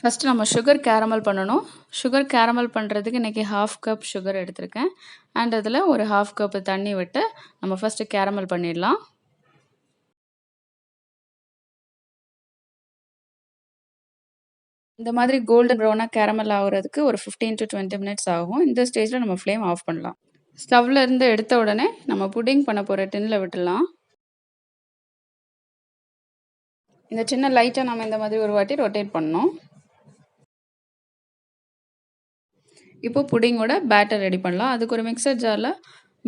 First நம்ம sugar caramel பண்ணணும். Sugar caramel பண்ணுறதுக்கு இன்றைக்கி 1/2 கப் சுகர் எடுத்திருக்கேன். அண்ட் அதில் ஒரு 1/2 கப் தண்ணி விட்டு நம்ம ஃபஸ்ட்டு கேரமல் பண்ணிடலாம். இந்த மாதிரி கோல்டன் ப்ரௌனாக கேரமல் ஆகுறதுக்கு ஒரு 15 to 20 மினிட்ஸ் ஆகும். இந்த ஸ்டேஜில் நம்ம ஃப்ளேம் ஆஃப் பண்ணலாம். ஸ்டவ்வில் இருந்து எடுத்த உடனே நம்ம புட்டிங் பண்ண போகிற டின்னில் விட்டுடலாம். இந்த சின்ன லைட்டாக நம்ம இந்த மாதிரி ஒரு வாட்டி ரொட்டேட் பண்ணணும். இப்போ புடிங்கோட பேட்டர் ரெடி பண்ணலாம். அதுக்கு ஒரு மிக்சர் ஜாரில்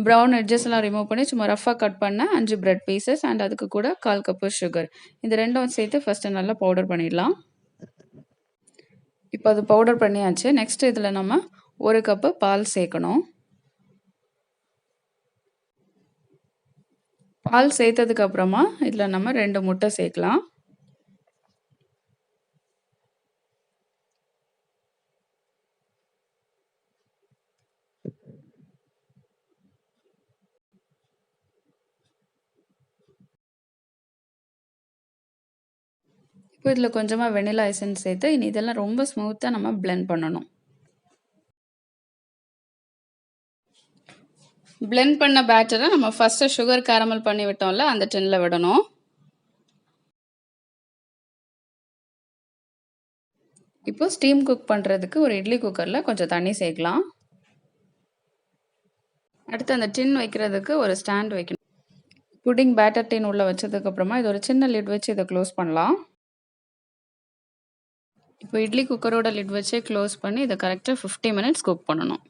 ப்ரௌன் எட்ஜஸ் எல்லாம் ரிமூவ் பண்ணி சும்மா ரஃபாக கட் பண்ண 5 பிரெட் பீசஸ் அண்ட் அதுக்கு கூட 1/4 கப்பு சுகர், இந்த ரெண்டும் சேர்த்து ஃபஸ்ட்டு நல்லா பவுடர் பண்ணிடலாம். இப்போ அது பவுடர் பண்ணியாச்சு. நெக்ஸ்ட் இதில் நம்ம 1 கப்பு பால் சேர்க்கணும். பால் சேர்த்ததுக்கு அப்புறமா இதில் நம்ம 2 முட்டை சேர்க்கலாம். இப்போ இதில் கொஞ்சமாக வெனிலா எசன்ஸ் சேர்த்து இனி இதெல்லாம் ரொம்ப ஸ்மூத்தாக நம்ம பிளெண்ட் பண்ணணும். பிளெண்ட் பண்ண பேட்டரை நம்ம ஃபஸ்ட்டு சுகர் கேரமல் பண்ணி விட்டோம்ல அந்த டின்னில் விடணும். இப்போ ஸ்டீம் குக் பண்ணுறதுக்கு ஒரு இட்லி குக்கரில் கொஞ்சம் தண்ணி சேர்க்கலாம். அடுத்து அந்த டின் வைக்கிறதுக்கு ஒரு ஸ்டாண்ட் வைக்கணும். புட்டிங் பேட்டர் டின் உள்ளே வச்சதுக்கப்புறமா இது ஒரு சின்ன லிட் வச்சு இதை க்ளோஸ் பண்ணலாம். இப்போ இட்லி குக்கரோட லிட் வச்சே க்ளோஸ் பண்ணி இதை கரெக்டாக 50 மினிட்ஸ் குக் பண்ணணும்.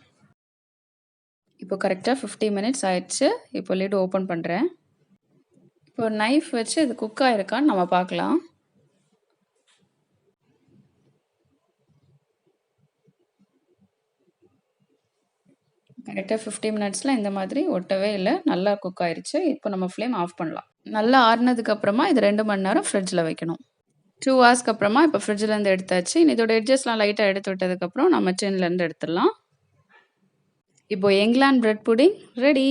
இப்போ கரெக்டாக 50 மினிட்ஸ் ஆயிடுச்சு. இப்போ லிட் ஓப்பன் பண்ணுறேன். இப்போ ஒரு நைஃப் வச்சு இது குக் ஆகிருக்கான்னு நம்ம பார்க்கலாம். கரெக்டாக 50 மினிட்ஸில் இந்த மாதிரி ஒட்டவே இல்லை, நல்லா குக் ஆயிடுச்சு. இப்போ நம்ம ஃப்ளேம் ஆஃப் பண்ணலாம். நல்லா ஆறுனதுக்கப்புறமா இது 2 மணி நேரம் ஃப்ரிட்ஜில் வைக்கணும். 2 ஹவர்ஸ்க்கு அப்புறமா இப்போ ஃப்ரிட்ஜிலேருந்து எடுத்தாச்சு. இதோட எட்ஜஸ்லாம் லைட்டாக எடுத்து விட்டதுக்கப்புறம் நம்ம டின்லேருந்து எடுத்துடலாம். இப்போ இங்கிலாந்து பிரெட் புடிங் ரெடி.